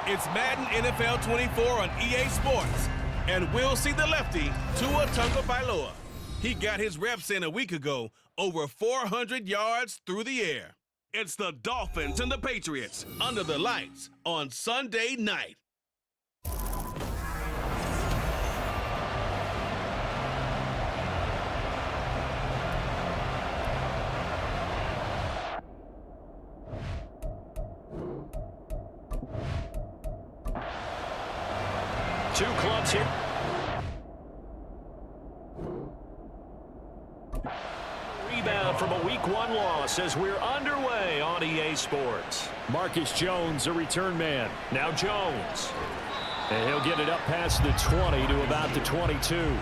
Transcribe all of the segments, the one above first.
It's Madden NFL 24 on EA Sports. And we'll see the lefty, Tua Tagovailoa. He got his reps in a week ago, over 400 yards through the air. It's the Dolphins and the Patriots under the lights on Sunday night. Two clubs here. Rebound from a Week 1 loss as we're underway on EA Sports. Marcus Jones, a return man. Now Jones. And he'll get it up past the 20 to about the 22.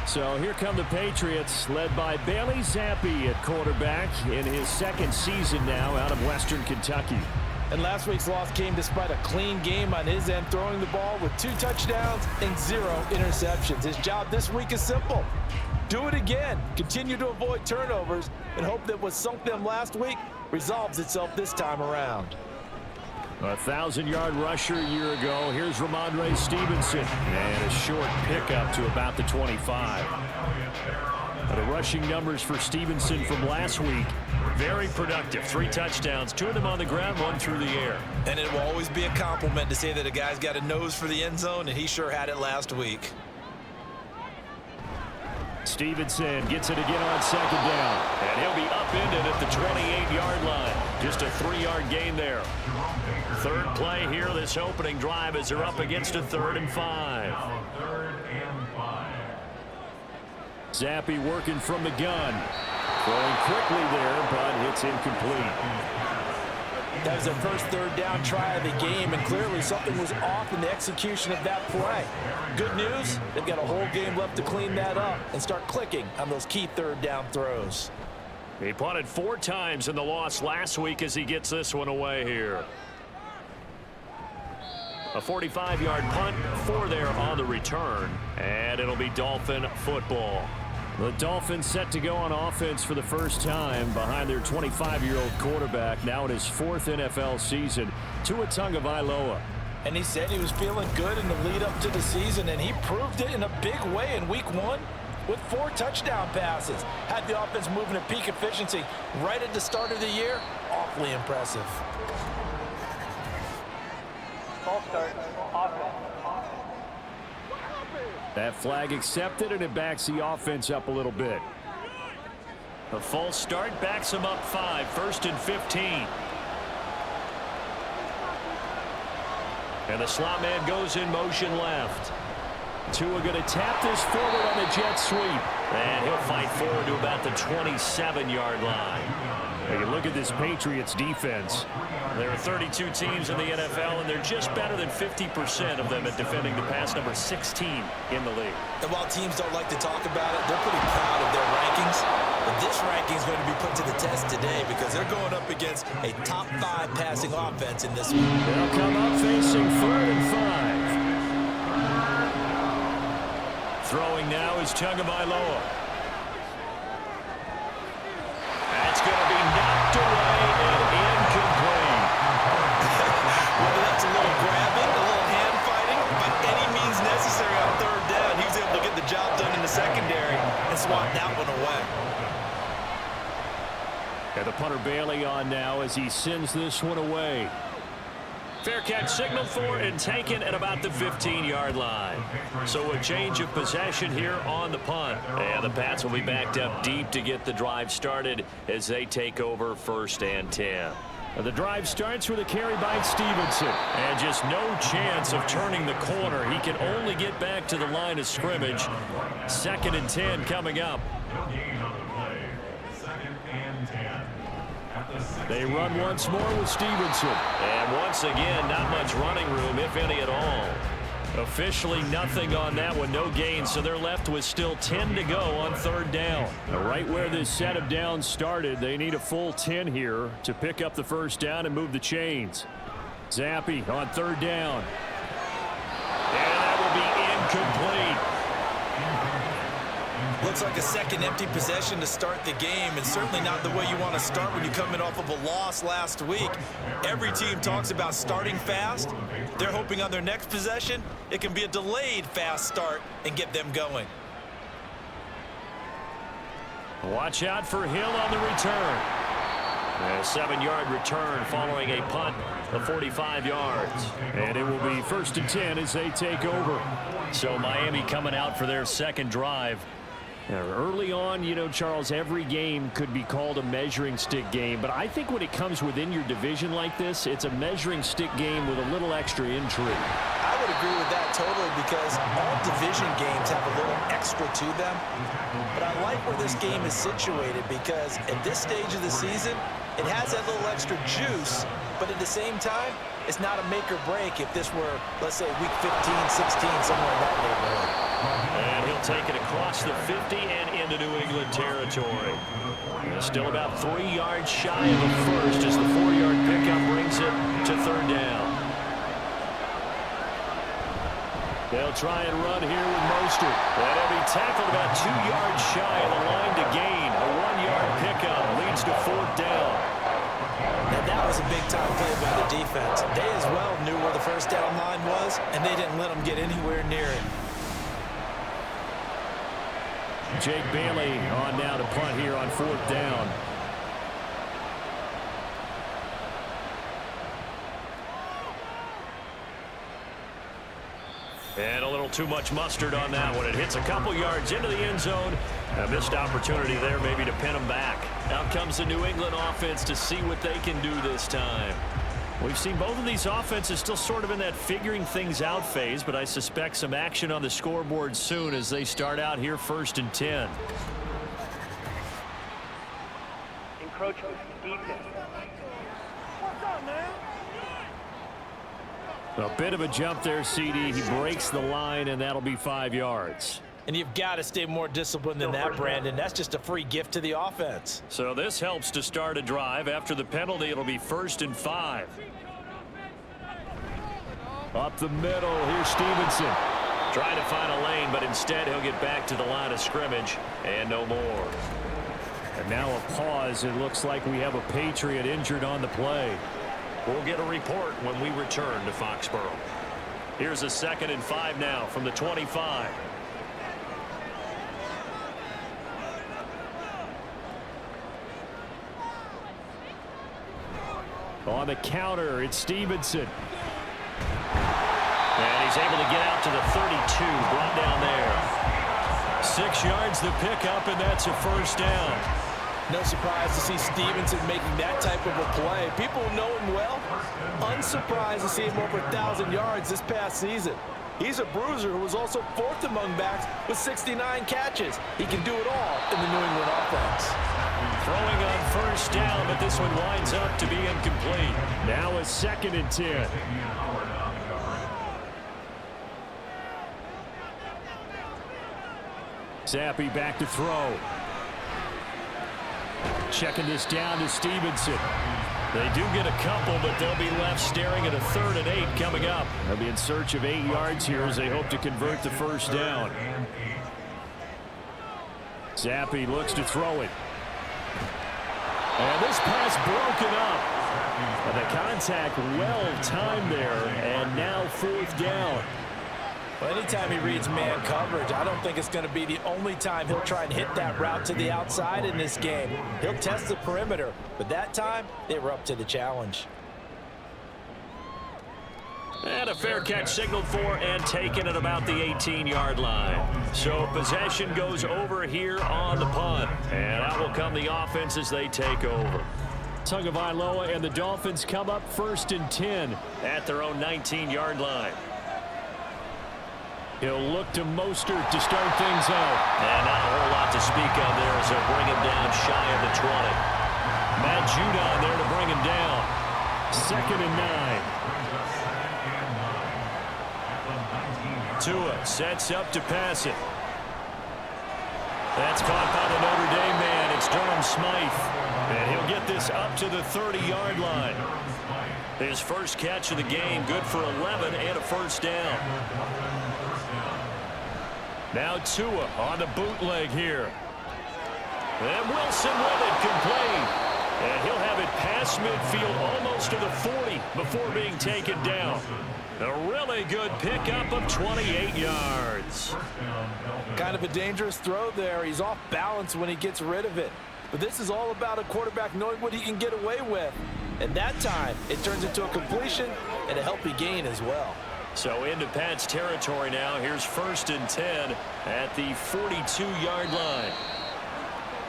So here come the Patriots, led by Bailey Zappi at quarterback in his second season now out of Western Kentucky. And last week's loss came despite a clean game on his end, throwing the ball with 2 touchdowns and 0 interceptions. His job this week is simple. Do it again. Continue to avoid turnovers and hope that what sunk them last week resolves itself this time around. A 1,000-yard rusher a year ago. Here's Ramondre Stevenson. And a short pickup to about the 25. The rushing numbers for Stevenson from last week, very productive. 3 touchdowns, 2 of them on the ground, 1 through the air. And it will always be a compliment to say that a guy's got a nose for the end zone, and he sure had it last week. Stevenson gets it again on second down. And he'll be upended at the 28-yard line. Just a 3-yard gain there. Third play here this opening drive as they're up against a 3rd and 5. Zappi working from the gun. Throwing quickly there, but it's incomplete. That was their first 3rd down try of the game, and clearly something was off in the execution of that play. Good news, they've got a whole game left to clean that up and start clicking on those key 3rd down throws. He punted 4 times in the loss last week as he gets this one away here. A 45-yard punt, 4 there on the return, and it'll be Dolphin football. The Dolphins set to go on offense for the first time behind their 25-year-old quarterback, now in his 4th NFL season, Tua Tagovailoa. And he said he was feeling good in the lead up to the season, and he proved it in a big way in Week 1 with 4 touchdown passes. Had the offense moving at peak efficiency right at the start of the year. Awfully impressive. False start. Offense. That flag accepted, and it backs the offense up a little bit. The false start backs him up 5, 1st and 15. And the slot man goes in motion left. Tua going to tap this forward on the jet sweep. And he'll fight forward to about the 27-yard line. Hey, look at this Patriots defense. There are 32 teams in the NFL, and they're just better than 50% of them at defending the pass, number 16 in the league. And while teams don't like to talk about it, they're pretty proud of their rankings. But this ranking is going to be put to the test today because they're going up against a top 5 passing offense in this one. They'll come up facing 3rd and 5. Throwing now is Tagovailoa. That's going to be knocked away and incomplete. Whether that's a little grabbing, a little hand fighting, by any means necessary on 3rd down, he was able to get the job done in the secondary and swat that one away. And the punter Bailey on now as he sends this one away. Fair catch signaled for and taken at about the 15-yard line. So a change of possession here on the punt. And the Pats will be backed up deep to get the drive started as they take over 1st and 10. The drive starts with a carry by Stevenson. And just no chance of turning the corner. He can only get back to the line of scrimmage. 2nd and 10 coming up. They run once more with Stevenson. And once again, not much running room, if any at all. Officially nothing on that one, no gain, so they're left with still 10 to go on 3rd down. Right where this set of downs started, they need a full 10 here to pick up the 1st down and move the chains. Zappi on 3rd down. And that will be incomplete. Looks like a second empty possession to start the game, and certainly not the way you want to start when you're coming off of a loss last week. Every team talks about starting fast. They're hoping on their next possession, it can be a delayed fast start and get them going. Watch out for Hill on the return. A 7-yard return following a punt of 45 yards. And it will be 1st and 10 as they take over. So Miami coming out for their second drive. Now, early on, you know, Charles, every game could be called a measuring stick game. But I think when it comes within your division like this, it's a measuring stick game with a little extra intrigue. I would agree with that totally because all division games have a little extra to them. But I like where this game is situated because at this stage of the season, it has that little extra juice, but at the same time, it's not a make or break if this were, let's say, week 15, 16, somewhere in that neighborhood. And he'll take it across the 50 and into New England territory. Still about 3 yards shy of the first as the 4-yard pickup brings it to 3rd down. They'll try and run here with Mostert. And he'll be tackled about 2 yards shy of the line to gain. A 1-yard pickup leads to 4th down. And that was a big-time play by the defense. They as well knew where the first down line was, and they didn't let them get anywhere near it. Jake Bailey on now to punt here on 4th down. And a little too much mustard on that one. It hits a couple yards into the end zone. A missed opportunity there maybe to pin them back. Out comes the New England offense to see what they can do this time. We've seen both of these offenses still sort of in that figuring things out phase, but I suspect some action on the scoreboard soon as they start out here 1st and 10. Encroachment defense. What's up, man? A bit of a jump there, CD. He breaks the line, and that'll be 5 yards. And you've got to stay more disciplined than that, Brandon. That's just a free gift to the offense. So this helps to start a drive. After the penalty, it'll be 1st and 5. Up the middle, here's Stevenson. Trying to find a lane, but instead he'll get back to the line of scrimmage and no more. And now a pause. It looks like we have a Patriot injured on the play. We'll get a report when we return to Foxborough. Here's a 2nd and 5 now from the 25. On the counter, it's Stevenson. And he's able to get out to the 32, brought down there. 6 yards the pickup, and that's a 1st down. No surprise to see Stevenson making that type of a play. People know him well. Unsurprised to see him over 1,000 yards this past season. He's a bruiser who was also 4th among backs with 69 catches. He can do it all in the New England offense. Throwing on 1st down, but this one winds up to be incomplete. Now a 2nd and 10. Zappi back to throw. Checking this down to Stevenson. They do get a couple, but they'll be left staring at a 3rd and 8 coming up. They'll be in search of 8 yards here as they hope to convert the 1st down. Zappi looks to throw it. And this pass broken up. And the contact well timed there, and now 4th down. Well, anytime he reads man coverage, I don't think it's going to be the only time he'll try and hit that route to the outside in this game. He'll test the perimeter, but that time, they were up to the challenge. And a fair catch signaled for and taken at about the 18-yard line. So possession goes over here on the punt. And out will come the offense as they take over. Tagovailoa and the Dolphins come up 1st and 10 at their own 19-yard line. He'll look to Mostert to start things out. And not a whole lot to speak of there as they'll bring him down shy of the 20. Matt Judon there to bring him down. 2nd and 9. Tua sets up to pass it. That's caught by the Notre Dame man. It's Durham Smythe. And he'll get this up to the 30-yard line. His first catch of the game, good for 11 and a 1st down. Now Tua on the bootleg here. And Wilson with it, complete. And he'll have it past midfield almost to the 40 before being taken down. A really good pickup of 28 yards. Kind of a dangerous throw there. He's off balance when he gets rid of it. But this is all about a quarterback knowing what he can get away with. And that time, it turns into a completion and a healthy gain as well. So into Pat's territory now. Here's 1st and 10 at the 42-yard line.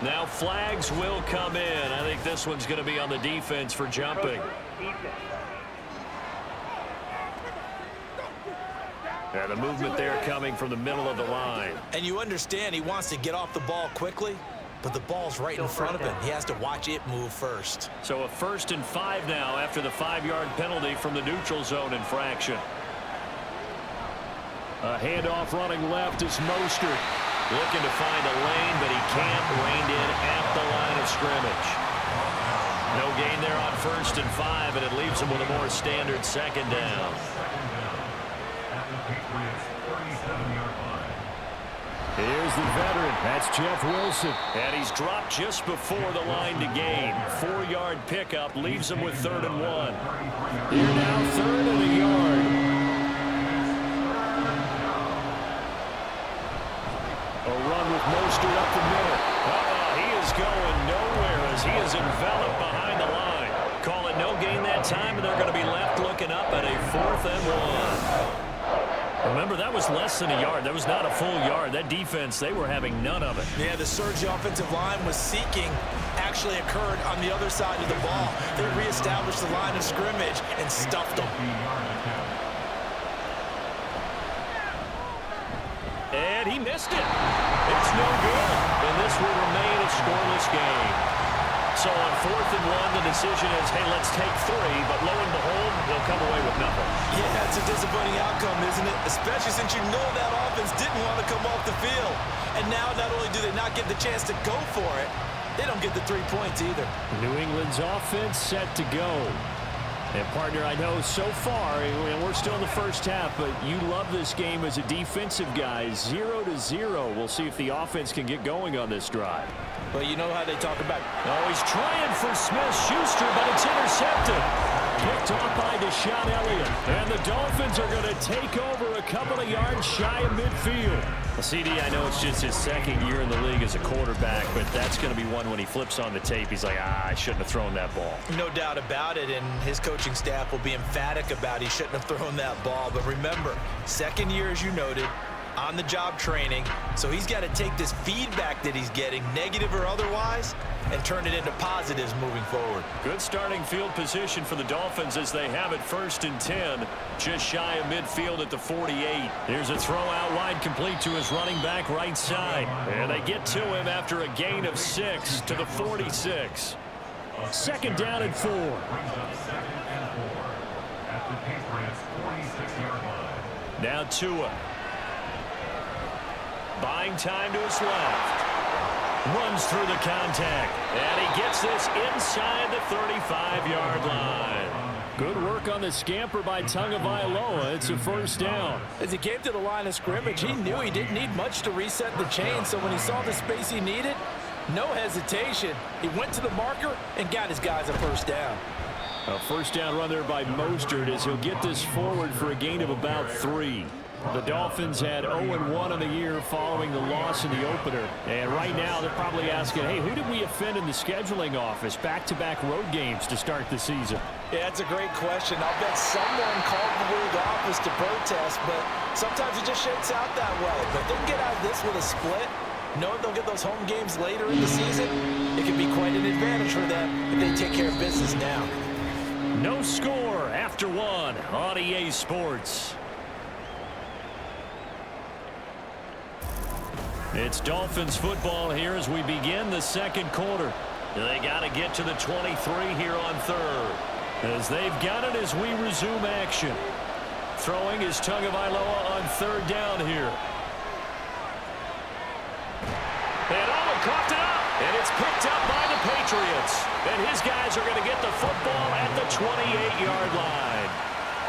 Now flags will come in. I think this one's going to be on the defense for jumping. And the movement there coming from the middle of the line. And you understand he wants to get off the ball quickly, but the ball's right in front of him. He has to watch it move first. So a 1st and 5 now after the 5-yard penalty from the neutral zone infraction. A handoff running left is Mostert. Looking to find a lane, but he can't. Reined in at the line of scrimmage. No gain there on 1st and 5, and it leaves him with a more standard 2nd down. Here's the veteran. That's Jeff Wilson. And he's dropped just before the line to gain. 4-yard pickup leaves him with 3rd and 1. Here now, 3rd and a yard. A run with Mostert up the middle. He is going nowhere as he is enveloped behind the line. Call it no gain that time, and they're going to be left looking up at a 4th and 1. Remember, that was less than a yard. That was not a full yard. That defense, they were having none of it. Yeah, the surge the offensive line was seeking actually occurred on the other side of the ball. They reestablished the line of scrimmage and stuffed them. And he missed it. It's no good. And this will remain a scoreless game. So on 4th and 1, the decision is, hey, let's take 3. But lo and behold, they'll come away with nothing. Yeah, it's a disappointing outcome, isn't it? Especially since you know that offense didn't want to come off the field. And now not only do they not get the chance to go for it, they don't get the 3 points either. New England's offense set to go. And, partner, I know so far, and we're still in the first half, but you love this game as a defensive guy. 0-0. We'll see if the offense can get going on this drive. But you know how they talk about. Oh, he's trying for Smith-Schuster, but it's intercepted. Picked off by Deshaun Elliott. And the Dolphins are going to take over a couple of yards shy of midfield. Well, CD, I know it's just his 2nd year in the league as a quarterback, but that's going to be one when he flips on the tape. He's like, I shouldn't have thrown that ball. No doubt about it, and his coaching staff will be emphatic about he shouldn't have thrown that ball. But remember, 2nd year, as you noted, on-the-job training, so he's got to take this feedback that he's getting, negative or otherwise, and turn it into positives moving forward. Good starting field position for the Dolphins as they have it 1st and 10, just shy of midfield at the 48. Here's a throw out wide complete to his running back right side. And they get to him after a gain of 6 to the 46. 2nd down and 4. Now Tua. Buying time to his left. Runs through the contact. And he gets this inside the 35-yard line. Good work on the scamper by Tagovailoa. It's a 1st down. As he came to the line of scrimmage, he knew he didn't need much to reset the chain. So when he saw the space he needed, no hesitation. He went to the marker and got his guys a 1st down. A 1st down run there by Mostert as he'll get this forward for a gain of about 3. The Dolphins had 0-1 on the year following the loss in the opener. And right now they're probably asking, hey, who did we offend in the scheduling office? Back-to-back road games to start the season. Yeah, that's a great question. I'll bet someone called the league office to protest, but sometimes it just shakes out that way. But if they can get out of this with a split, knowing they'll get those home games later in the season, it could be quite an advantage for them if they take care of business now. No score after 1 on EA Sports. It's Dolphins football here as we begin the 2nd quarter. They got to get to the 23 here on 3rd. As they've got it as we resume action. Throwing is Tagovailoa on 3rd down here. And coughed it up. And it's picked up by the Patriots. And his guys are going to get the football at the 28-yard line.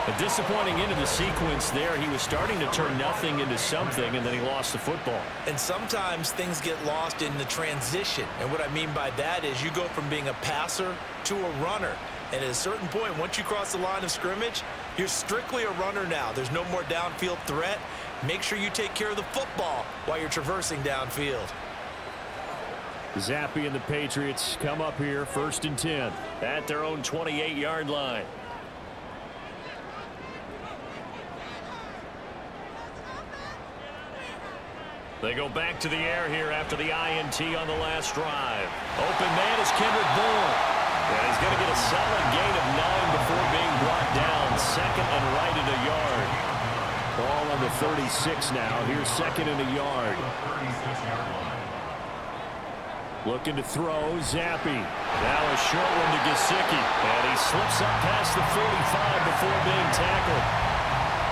A disappointing end of the sequence there. He was starting to turn nothing into something, and then he lost the football. And sometimes things get lost in the transition. And what I mean by that is you go from being a passer to a runner. And at a certain point, once you cross the line of scrimmage, you're strictly a runner now. There's no more downfield threat. Make sure you take care of the football while you're traversing downfield. Zappe and the Patriots come up here, 1st and 10. At their own 28-yard line. They go back to the air here after the INT on the last drive. Open man is Kendrick Bourne. And he's going to get a solid gain of 9 before being brought down. 2nd and right at a yard. Ball on the 36 now. Here's 2nd and a yard. Looking to throw, Zappe. Now a short one to Gesicki. And he slips up past the 45 before being tackled.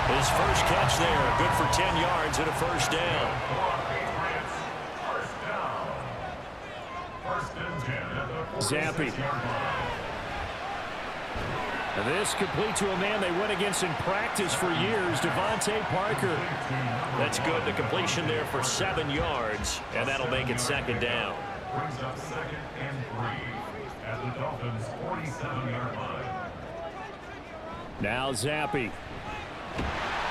His first catch there, good for 10 yards and a first down. Zappe. And this complete to a man they went against in practice for years, Devontae Parker. That's good. The completion there for 7 yards, and that'll make it 2nd down. Brings up 2nd and 3 at the Dolphins' 47-yard line. Now Zappe.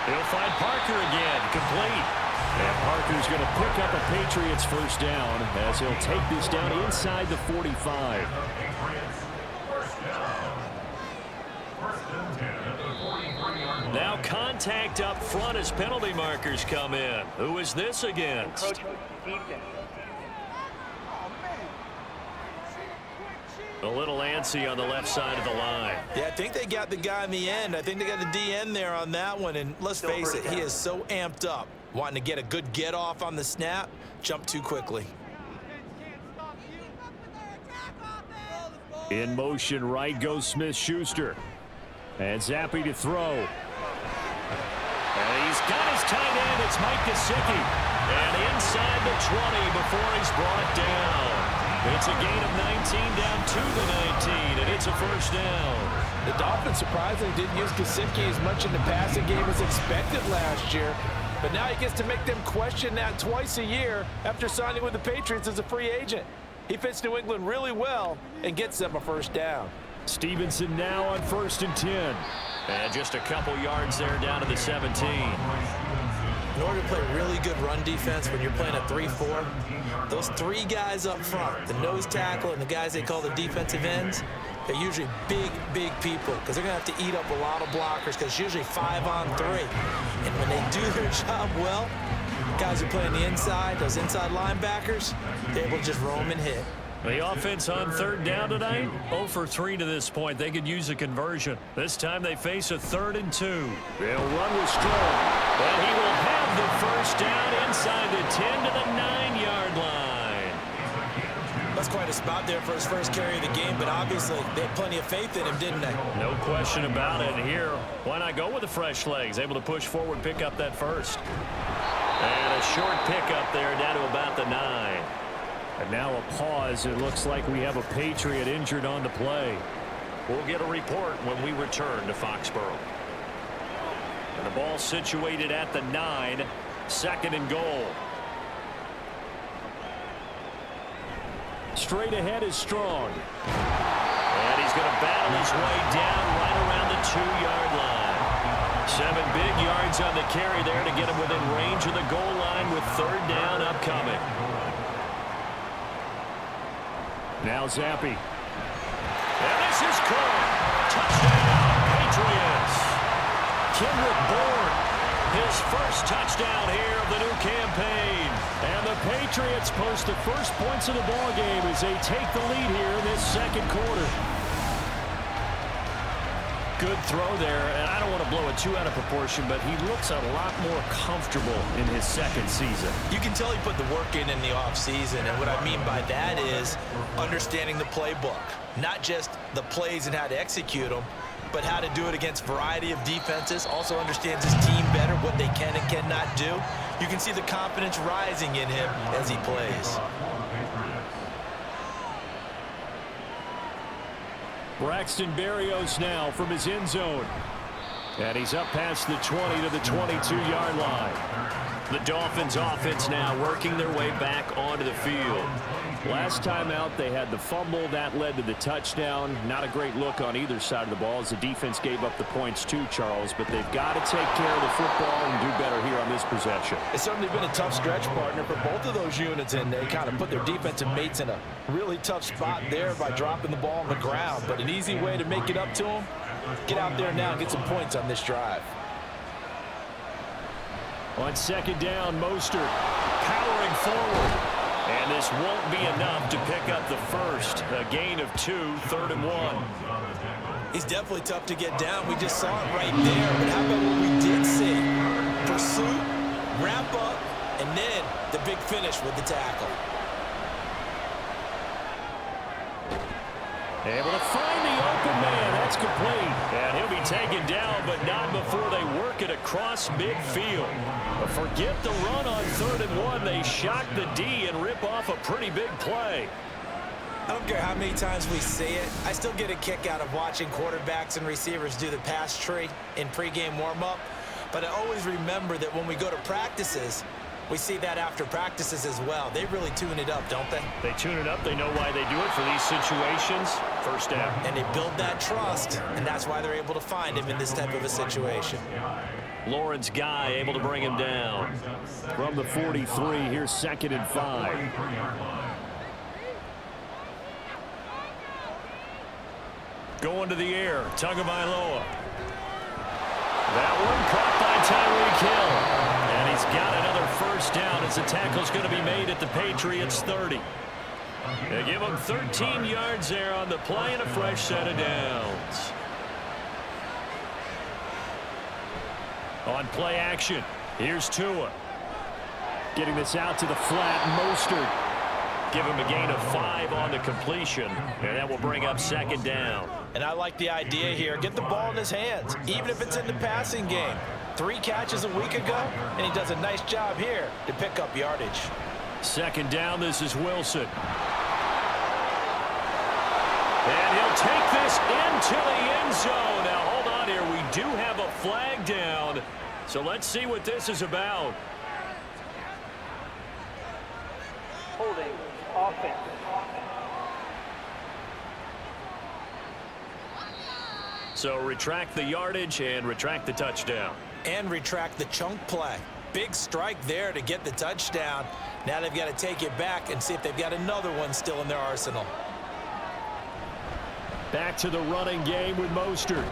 He'll find Parker again, complete. And Parker's going to pick up a Patriots first down as he'll take this down inside the 45. Now contact up front as penalty markers come in. Who is this against? A little antsy on the left side of the line. Yeah, I think they got the guy in the end. I think they got the DN there on that one. And let's face it, he is so amped up, wanting to get a good get off on the snap, jump too quickly. In motion right goes Smith-Schuster. And Zappe to throw. And he's got his tight end. It's Mike Gesicki. And inside the 20 before he's brought down. It's a gain of 19 down to the 19, and it's a first down. The Dolphins surprisingly didn't use Gesicki as much in the passing game as expected last year. But now he gets to make them question that twice a year after signing with the Patriots as a free agent. He fits New England really well and gets them a first down. Stevenson now on 1st and 10. And just a couple yards there down to the 17. In order to play really good run defense when you're playing a 3-4, those 3 guys up front, the nose tackle and the guys they call the defensive ends, they're usually big people because they're going to have to eat up a lot of blockers because it's usually 5-on-3. And when they do their job well, guys who play on the inside, those inside linebackers, they're able to just roam and hit. The offense on 3rd down tonight, 0 for 3 to this point. They could use a conversion. This time they face a 3rd and 2. They'll run with Strong. And he will have the first down inside the 10 to the 9-yard line. That's quite a spot there for his first carry of the game, but obviously they had plenty of faith in him, didn't they? No question about it. Here, why not go with the fresh legs? Able to push forward, pick up that first. And a short pickup there down to about the 9. And now a pause. It looks like we have a Patriot injured on the play. We'll get a report when we return to Foxborough. And the ball situated at the 9, 2nd and goal. Straight ahead is Strong. And he's going to battle his way down right around the 2-yard line. 7 big yards on the carry there to get him within range of the goal line with 3rd down upcoming. Now Zappe. And this is caught. Touchdown, Patriots. Kendrick Bourne, his first touchdown here of the new campaign. And the Patriots post the first points of the ball game as they take the lead here in this 2nd quarter. Good throw there, and I don't want to blow it too out of proportion, but he looks a lot more comfortable in his 2nd season. You can tell he put the work in the offseason, and what I mean by that is understanding the playbook. Not just the plays and how to execute them, but how to do it against a variety of defenses. Also understands his team better, what they can and cannot do. You can see the confidence rising in him as he plays. Braxton Berrios now from his end zone. And he's up past the 20 to the 22-yard line. The Dolphins offense now working their way back onto the field. Last time out, they had the fumble. That led to the touchdown. Not a great look on either side of the ball as the defense gave up the points too, Charles. But they've got to take care of the football and do better here on this possession. It's certainly been a tough stretch, partner, for both of those units, and they kind of put their defensive mates in a really tough spot there by dropping the ball on the ground. But an easy way to make it up to them, get out there now and get some points on this drive. On second down, Mostert powering forward. And this won't be enough to pick up the first. A gain of 2, 3rd and 1. He's definitely tough to get down. We just saw it right there. But how about what we did see? Pursuit, wrap up, and then the big finish with the tackle. Able to find the open man. That's complete. And he'll be taken down, but not before they work it across midfield. But forget the run on 3rd and 1. They shock the D and rip off a pretty big play. I don't care how many times we see it. I still get a kick out of watching quarterbacks and receivers do the pass tree in pregame warm-up. But I always remember that when we go to practices, we see that after practices as well. They really tune it up, don't they? They tune it up. They know why they do it for these situations. First down. And they build that trust, and that's why they're able to find him in this type of a situation. Lawrence Guy able to bring him down. From the 43, here's 2nd and 5. Going to the air, Tagovailoa. That one caught by Tyreek Hill. And he's got another first down as the tackle's going to be made at the Patriots 30. They give him 13 yards there on the play and a fresh set of downs. On play action, here's Tua. Getting this out to the flat, Mostert. Give him a gain of 5 on the completion, and that will bring up 2nd down. And I like the idea here. Get the ball in his hands, even if it's in the passing game. 3 catches a week ago, and he does a nice job here to pick up yardage. 2nd down, this is Wilson. And he'll take this into the end zone. Now, hold on here. We do have a flag down, so let's see what this is about. Holding offense. So retract the yardage and retract the touchdown. And retract the chunk play. Big strike there to get the touchdown. Now they've got to take it back and see if they've got another one still in their arsenal. Back to the running game with Mostert.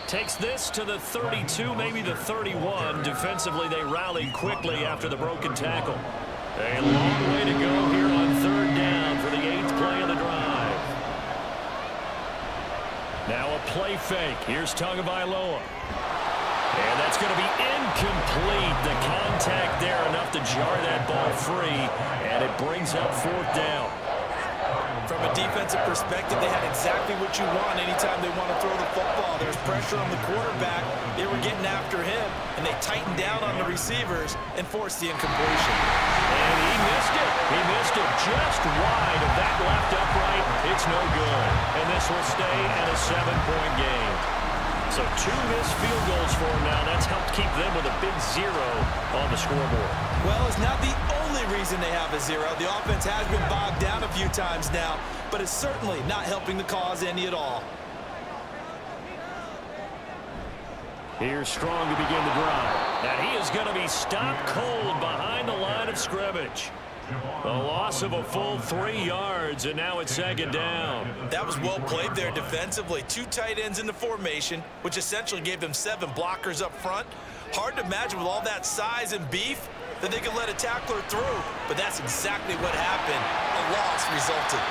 Takes this to the 32, maybe the 31. Defensively, they rallied quickly after the broken tackle. A long way to go here on 3rd down for the 8th play of the drive. Now a play fake. Here's Tagovailoa. And that's going to be incomplete. The contact there enough to jar that ball free, and it brings up 4th down. From a defensive perspective, they had exactly what you want anytime they want to throw the football. There's pressure on the quarterback. They were getting after him, and they tightened down on the receivers and forced the incompletion. And he missed it. He missed it just wide of that left upright. It's no good. And this will stay at a 7-point game. So 2 missed field goals for him now. That's helped keep them with a big 0 on the scoreboard. Well, it's not the only reason they have a 0. The offense has been bogged down a few times now, but it's certainly not helping the cause any at all. Here's Strong to begin the drive. And he is going to be stopped cold behind the line of scrimmage. A loss of a full 3 yards, and now it's 2nd down. That was well played there defensively. 2 tight ends in the formation, which essentially gave them 7 blockers up front. Hard to imagine with all that size and beef that they could let a tackler through, but that's exactly what happened. A loss resulted.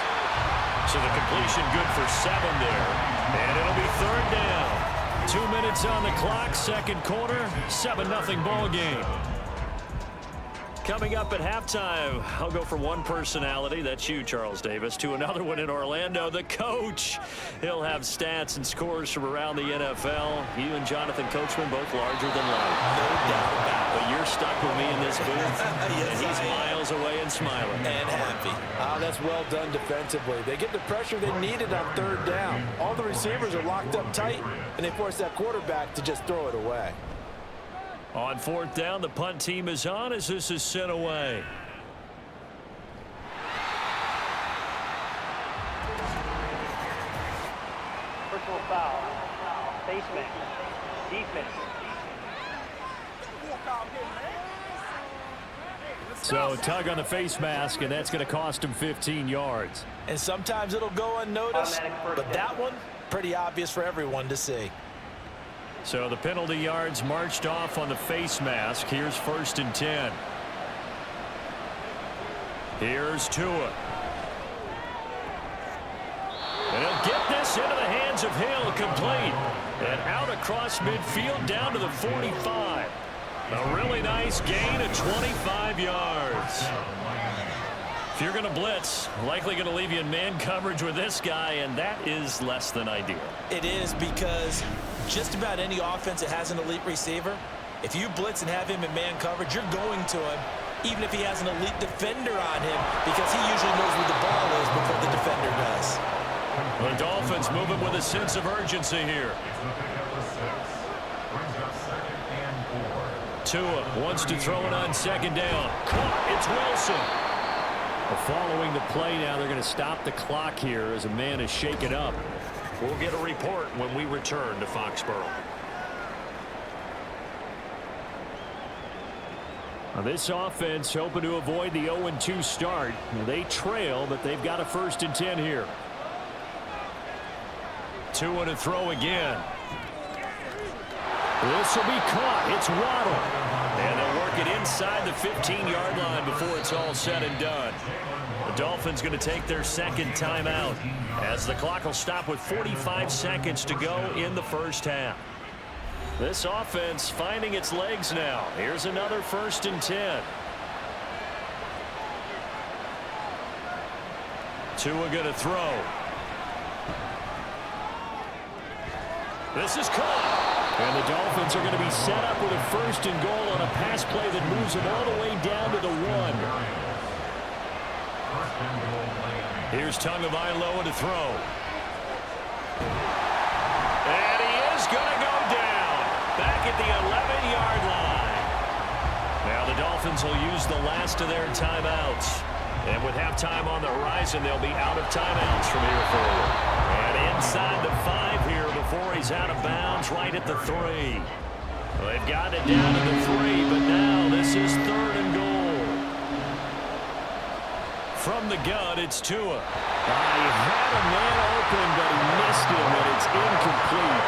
So the completion good for 7 there, and it'll be 3rd down. 2 minutes on the clock, 2nd quarter, 7-0 ball game. Coming up at halftime, I'll go from one personality, that's you, Charles Davis, to another one in Orlando, the coach. He'll have stats and scores from around the NFL. You and Jonathan Coachman both larger than life. No doubt about it. But you're stuck with me in this booth, Yes, and he's miles away and smiling. And happy. That's well done defensively. They get the pressure they needed on third down. All the receivers are locked up tight, and they force that quarterback to just throw it away. On fourth down, the punt team is on as this is sent away. Personal foul. Face mask. Defense. So tug on the face mask, and that's going to cost him 15 yards. And sometimes it'll go unnoticed, but that one, pretty obvious for everyone to see. So the penalty yards marched off on the face mask. Here's 1st and 10. Here's Tua. And he'll get this into the hands of Hill, complete. And out across midfield down to the 45. A really nice gain of 25 yards. If you're going to blitz, likely going to leave you in man coverage with this guy, and that is less than ideal. It is, because just about any offense that has an elite receiver, if you blitz and have him in man coverage, you're going to him, even if he has an elite defender on him, because he usually knows where the ball is before the defender does. The Dolphins moving with a sense of urgency here. Tua wants to throw it on 2nd down. Caught. It's Wilson. Following the play now, they're going to stop the clock here as a man is shaken up. We'll get a report when we return to Foxborough. Now this offense hoping to avoid the 0-2 start. They trail, but they've got a 1st and 10 here. Tua to throw again. This will be caught. It's Waddle. And they'll work it inside the 15-yard line before it's all said and done. The Dolphins going to take their 2nd timeout as the clock will stop with 45 seconds to go in the first half. This offense finding its legs now. Here's another 1st and 10. Tua going to throw. This is caught. And the Dolphins are going to be set up with a 1st and goal on a pass play that moves them all the way down to the 1. Here's Tagovailoa to throw. And he is going to go down. Back at the 11-yard line. Now the Dolphins will use the last of their timeouts. And with halftime on the horizon, they'll be out of timeouts from here forward. And inside the 5 here before he's out of bounds, right at the 3. Well, they've got it down to the 3, but now this is 3rd and goal. From the gun, it's Tua. He had a man open, but he missed him, and it's incomplete.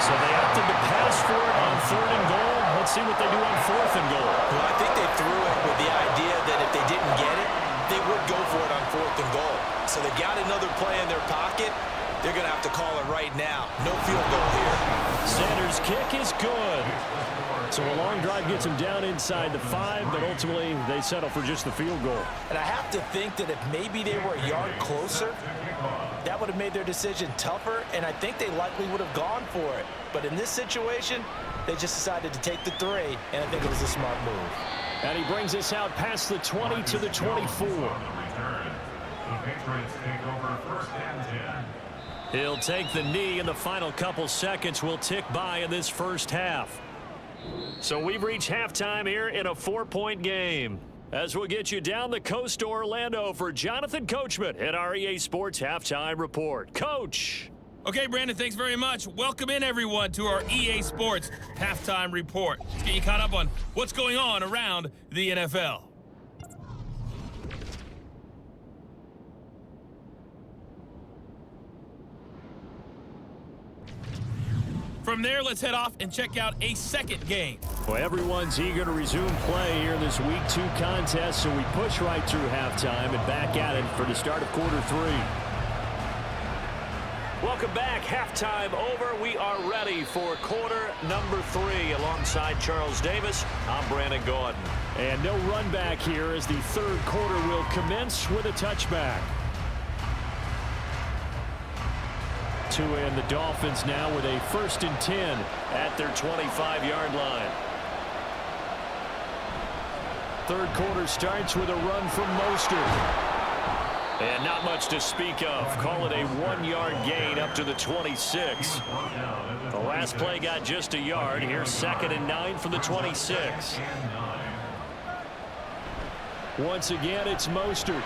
So they opted to pass for it on 3rd and goal. Let's see what they do on 4th and goal. Well, I think they threw it with the idea that if they didn't get it, they would go for it on 4th and goal. So they've got another play in their pocket. They're going to have to call it right now. No field goal here. Sanders' kick is good. So a long drive gets them down inside the 5, but ultimately they settle for just the field goal. And I have to think that if maybe they were a yard closer, that would have made their decision tougher, and I think they likely would have gone for it. But in this situation, they just decided to take the 3, and I think it was a smart move. And he brings us out past the 20 to the 24. The Patriots take over 1st and 10. He'll take the knee, and the final couple seconds will tick by in this first half. So we've reached halftime here in a 4-point game. As we'll get you down the coast to Orlando for Jonathan Coachman at our EA Sports Halftime Report. Coach! Okay, Brandon, thanks very much. Welcome in, everyone, to our EA Sports Halftime Report. Let's get you caught up on what's going on around the NFL. From there, let's head off and check out a second game. Well, everyone's eager to resume play here in this Week 2 contest, so we push right through halftime and back at it for the start of quarter 3. Welcome Welcome back. Halftime over. We are ready for quarter number 3. Alongside Charles Davis, I'm Brandon Gordon. And no run back here as the third quarter will commence with a touchback. To end the Dolphins now with a 1st and 10 at their 25-yard line. Third quarter starts with a run from Mostert. And not much to speak of. Call it a 1-yard gain up to the 26. The last play got just a yard. Here's 2nd and 9 from the 26. Once again, it's Mostert.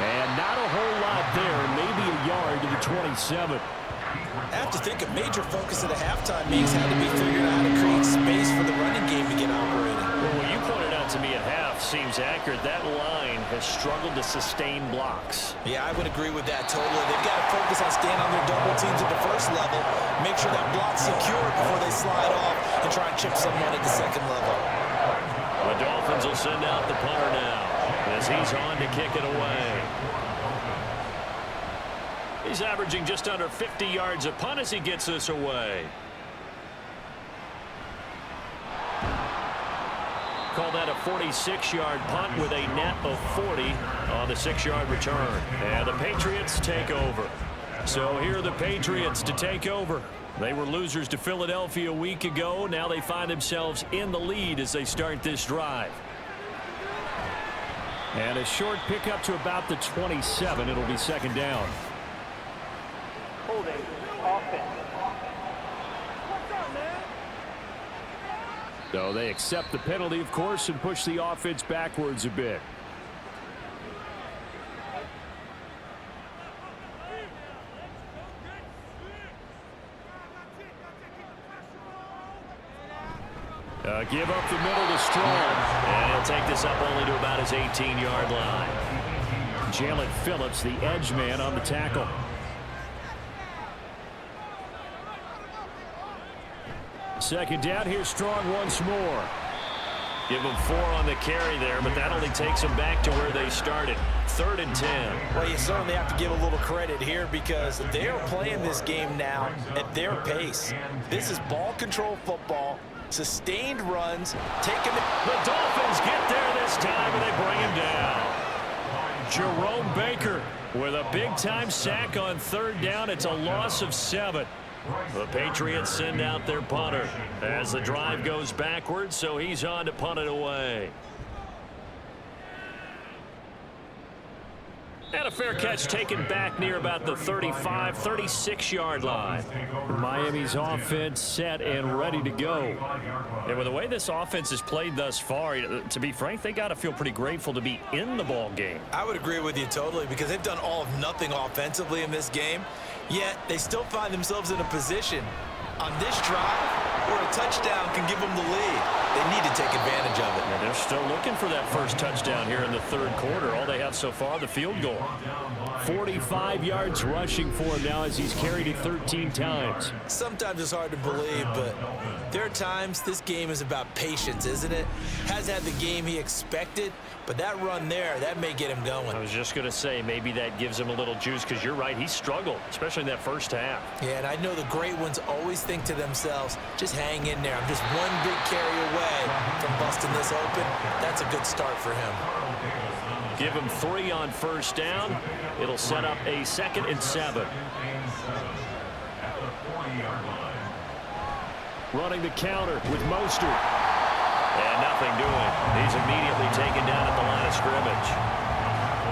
And not a whole lot there. Maybe a yard to the 27. I have to think a major focus of the halftime meetings had to be figuring out how to create space for the running game to get operating. Well, what you pointed out to me at half seems accurate. That line has struggled to sustain blocks. Yeah, I would agree with that totally. They've got to focus on staying on their double teams at the first level, make sure that block's secure before they slide off and try and chip someone at the second level. The Dolphins will send out the punter now as he's on to kick it away. He's averaging just under 50 yards a punt as he gets this away. Call that a 46-yard punt with a net of 40 on the 6-yard return. And the Patriots take over. So here are the Patriots to take over. They were losers to Philadelphia a week ago. Now they find themselves in the lead as they start this drive. And a short pickup to about the 27. It'll be 2nd down. Holding. Offense. So they accept the penalty, of course, and push the offense backwards a bit. Give up the middle to Strong. And he'll take this up only to about his 18-yard line. Jalen Phillips, the edge man on the tackle. Second down, here's Strong once more. Give them 4 on the carry there, but that only takes them back to where they started. 3rd and 10. Well, you certainly have to give a little credit here because they are playing this game now at their pace. This is ball control football, sustained runs, taking the Dolphins get there this time, and they bring him down. Jerome Baker with a big-time sack on 3rd down. It's a loss of 7. The Patriots send out their punter as the drive goes backwards, so he's on to punt it away. And a fair catch taken back near about the 35, 36-yard line. Miami's offense set and ready to go. And with the way this offense has played thus far, to be frank, they got to feel pretty grateful to be in the ball game. I would agree with you totally because they've done all of nothing offensively in this game, yet they still find themselves in a position on this drive where a touchdown can give them the lead. They need to take advantage of it. And they're still looking for that first touchdown here in the 3rd quarter. All they have so far, the field goal. 45 yards rushing for him now as he's carried it 13 times. Sometimes it's hard to believe, but there are times this game is about patience, isn't it? Hasn't had the game he expected, but that run there, that may get him going. I was just going to say, maybe that gives him a little juice because you're right, he struggled, especially in that first half. Yeah, and I know the great ones always think to themselves, just hang in there. I'm just one big carry away from busting this open. That's a good start for him. Give him 3 on 1st down. It'll set up a 2nd and 7. Running the counter with Mostert. And nothing doing. He's immediately taken down at the line of scrimmage.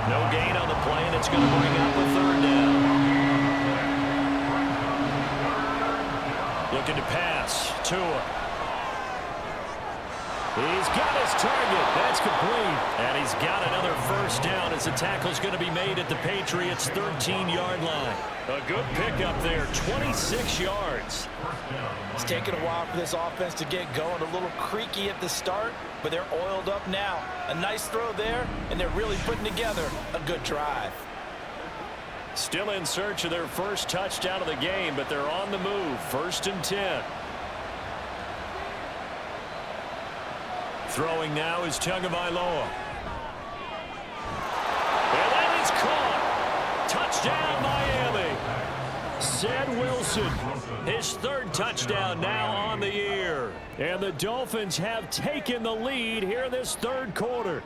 No gain on the play, and it's going to bring up a 3rd down. Looking to pass. Tua. He's got his target. That's complete. And he's got another 1st down as the tackle's going to be made at the Patriots' 13-yard line. A good pickup there, 26 yards. It's taken a while for this offense to get going. A little creaky at the start, but they're oiled up now. A nice throw there, and they're really putting together a good drive. Still in search of their first touchdown of the game, but they're on the move. 1st and 10. Throwing now is Tagovailoa. And that is caught. Touchdown, Miami. Zed Wilson. His third touchdown now on the year. And the Dolphins have taken the lead here in this third quarter.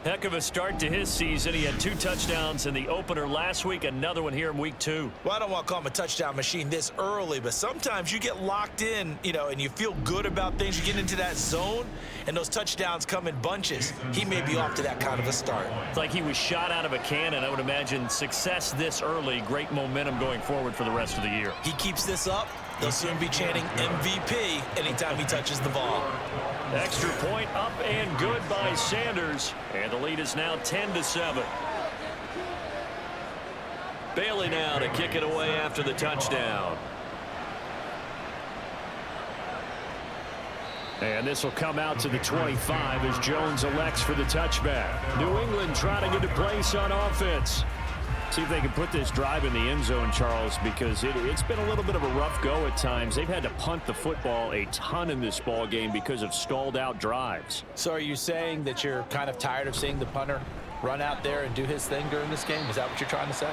Heck of a start to his season. He had 2 touchdowns in the opener last week, another one here in week 2. Well, I don't want to call him a touchdown machine this early, but sometimes you get locked in, and you feel good about things. You get into that zone, and those touchdowns come in bunches. He may be off to that kind of a start. It's like he was shot out of a cannon. I would imagine success this early, great momentum going forward for the rest of the year. He keeps this up, they'll soon be chanting MVP anytime he touches the ball. Extra point up and good by Sanders. And the lead is now 10-7. Bailey now to kick it away after the touchdown. And this will come out to the 25 as Jones elects for the touchback. New England trying to get a place on offense. See if they can put this drive in the end zone, Charles, because it's been a little bit of a rough go at times. They've had to punt the football a ton in this ball game because of stalled out drives. So are you saying that you're kind of tired of seeing the punter run out there and do his thing during this game? Is that what you're trying to say?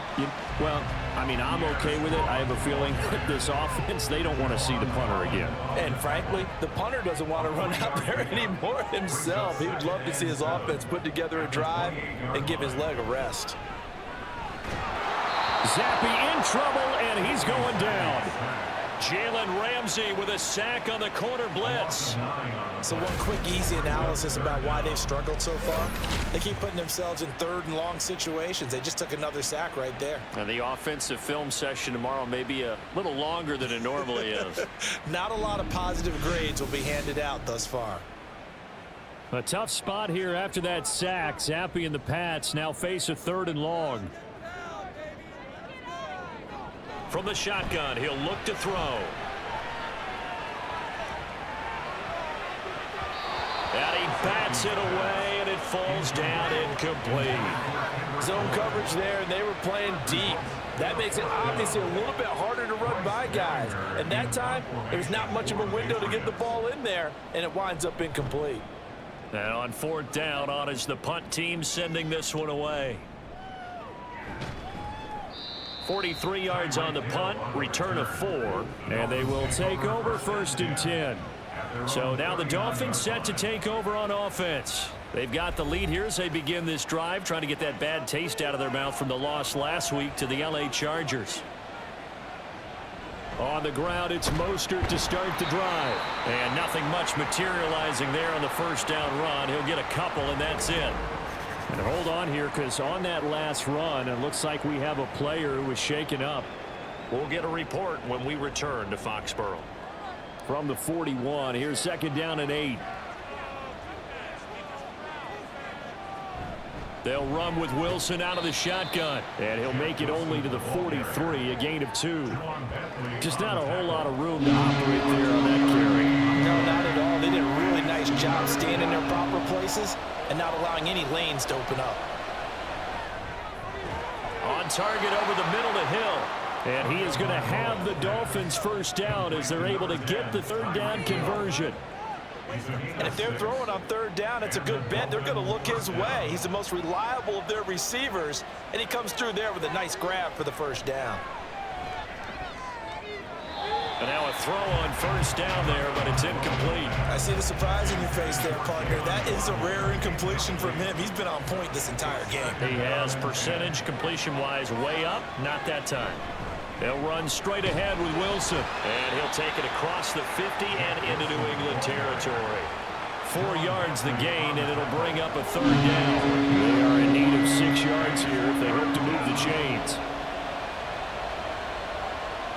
Well, I mean, I'm okay with it. I have a feeling that this offense, they don't want to see the punter again. And frankly, the punter doesn't want to run out there anymore himself. He would love to see his offense put together a drive and give his leg a rest. Zappe in trouble, and he's going down. Jalen Ramsey with a sack on the corner blitz. So one quick, easy analysis about why they've struggled so far. They keep putting themselves in third and long situations. They just took another sack right there. And the offensive film session tomorrow may be a little longer than it normally is. Not a lot of positive grades will be handed out thus far. A tough spot here after that sack. Zappe and the Pats now face a 3rd and long. From the shotgun, he'll look to throw. And he bats it away, and it falls down incomplete. Zone coverage there, and they were playing deep. That makes it obviously a little bit harder to run by guys. And that time, there's not much of a window to get the ball in there, and it winds up incomplete. And on 4th down, on is the punt team sending this one away. 43 yards on the punt, return of 4. And they will take over 1st and 10. So now the Dolphins set to take over on offense. They've got the lead here as they begin this drive, trying to get that bad taste out of their mouth from the loss last week to the LA Chargers. On the ground, it's Mostert to start the drive. And nothing much materializing there on the 1st down run. He'll get a couple, and that's it. And hold on here, because on that last run, it looks like we have a player who was shaken up. We'll get a report when we return to Foxborough. From the 41, here's 2nd down and 8. They'll run with Wilson out of the shotgun. And he'll make it only to the 43, a gain of 2. Just not a whole lot of room to operate there on that carry. No, not at all. They did a really nice job staying in their proper places and not allowing any lanes to open up. On target over the middle to Hill. And he is going to have the Dolphins 1st down as they're able to get the 3rd down conversion. And if they're throwing on 3rd down, it's a good bet. They're going to look his way. He's the most reliable of their receivers, and he comes through there with a nice grab for the 1st down. And now a throw on 1st down there, but it's incomplete. I see the surprise in your face there, partner. That is a rare incompletion from him. He's been on point this entire game. He has percentage completion-wise way up, not that time. They'll run straight ahead with Wilson. And he'll take it across the 50 and into New England territory. 4 yards the gain, and it'll bring up a 3rd down. They are in need of 6 yards here if they hope to move the chains.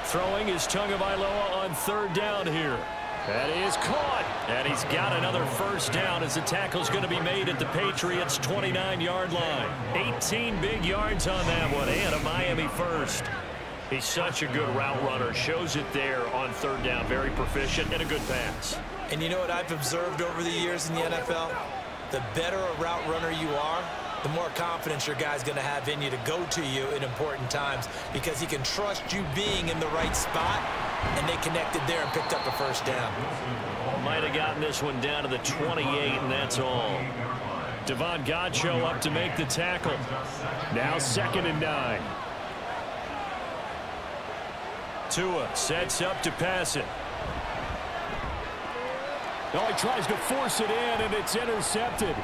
Throwing is Tagovailoa on 3rd down here. That is caught. And he's got another 1st down as the tackle's going to be made at the Patriots' 29-yard line. 18 big yards on that one, and a Miami 1st. He's such a good route runner. Shows it there on 3rd down. Very proficient and a good pass. And you know what I've observed over the years in the NFL? The better a route runner you are, the more confidence your guy's going to have in you to go to you in important times because he can trust you being in the right spot, and they connected there and picked up a 1st down. Might have gotten this one down to the 28, and that's all. Devon Godchaux up to make the tackle. Now 2nd and 9. Tua sets up to pass it. Oh, he tries to force it in, and it's intercepted.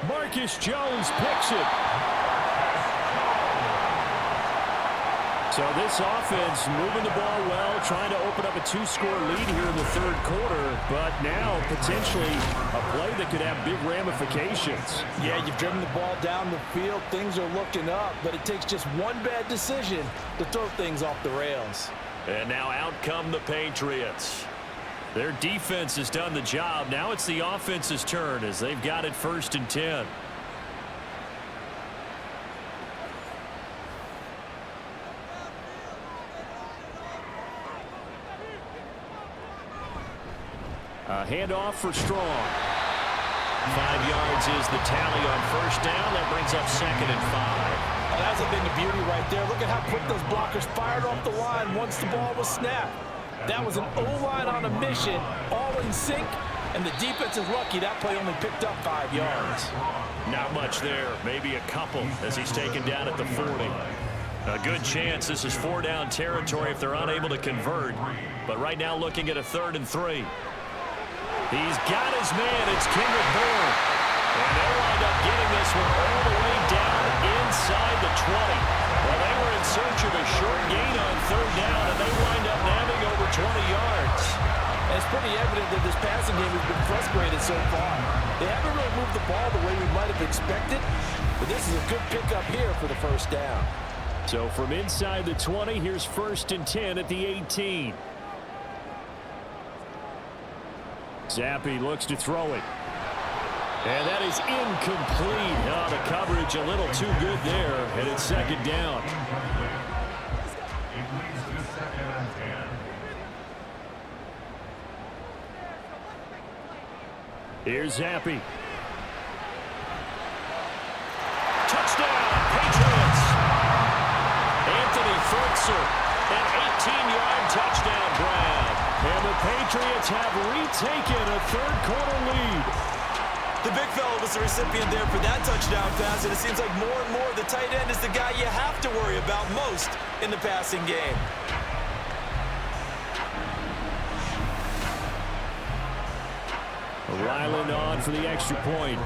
Marcus Jones picks it. So this offense moving the ball well, trying to open up a 2-score lead here in the third quarter, but now potentially a play that could have big ramifications. Yeah, you've driven the ball down the field. Things are looking up, but it takes just one bad decision to throw things off the rails. And now out come the Patriots. Their defense has done the job. Now it's the offense's turn as they've got it 1st and 10. A handoff for Strong. 5 yards is the tally on 1st down. That brings up 2nd and 5. Oh, that's a thing of beauty right there. Look at how quick those blockers fired off the line once the ball was snapped. That was an O-line on a mission, all in sync, and the defense is lucky that play only picked up 5 yards. Not much there, maybe a couple as he's taken down at the 40. A good chance this is 4-down territory if they're unable to convert, but right now looking at a 3rd and 3. He's got his man, it's Kendrick Bourne, and they'll wind up getting this one all the way down inside the 20. Well, they were in search of a short gain on 3rd down, and they wind up nabbing over 20 yards. And it's pretty evident that this passing game has been frustrated so far. They haven't really moved the ball the way we might have expected, but this is a good pickup here for the 1st down. So from inside the 20, here's 1st and 10 at the 18. Zappi looks to throw it. And that is incomplete. Oh, the coverage a little too good there, and it's 2nd down. It leads to 2nd and 10. Here's Zappi. Touchdown, Patriots. Anthony Fultzer, an 18-yard touchdown grab. And the Patriots have retaken a third-quarter lead. The big fella was the recipient there for that touchdown pass, and it seems like more and more the tight end is the guy you have to worry about most in the passing game. Ryland on for the extra point.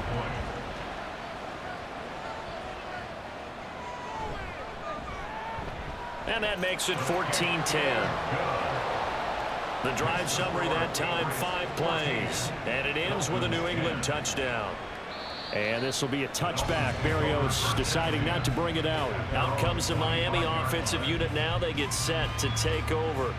And that makes it 14-10. The drive summary that time, 5 plays. And it ends with a New England touchdown. And this will be a touchback. Berrios deciding not to bring it out. Out comes the Miami offensive unit now. They get set to take over.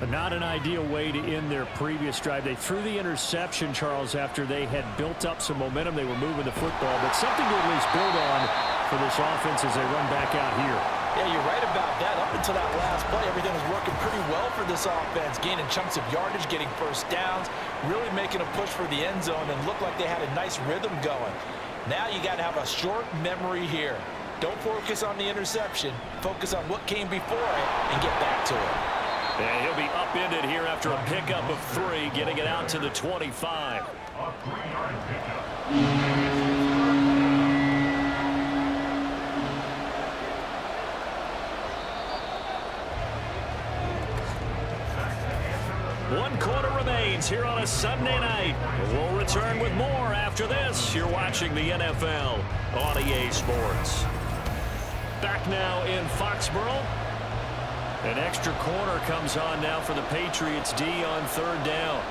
But not an ideal way to end their previous drive. They threw the interception, Charles, after they had built up some momentum. They were moving the football, but something to at least build on for this offense as they run back out here. Yeah, you're right about that. Up until that last play, everything was working pretty well for this offense, gaining chunks of yardage, getting 1st downs, really making a push for the end zone, and looked like they had a nice rhythm going. Now you got to have a short memory here. Don't focus on the interception. Focus on what came before it and get back to it. And he'll be upended here after a pickup of 3, getting it out to the 25. A 3-yard pickup. One quarter remains here on a Sunday night. We'll return with more after this. You're watching the NFL on EA Sports. Back now in Foxborough. An extra corner comes on now for the Patriots D on 3rd down.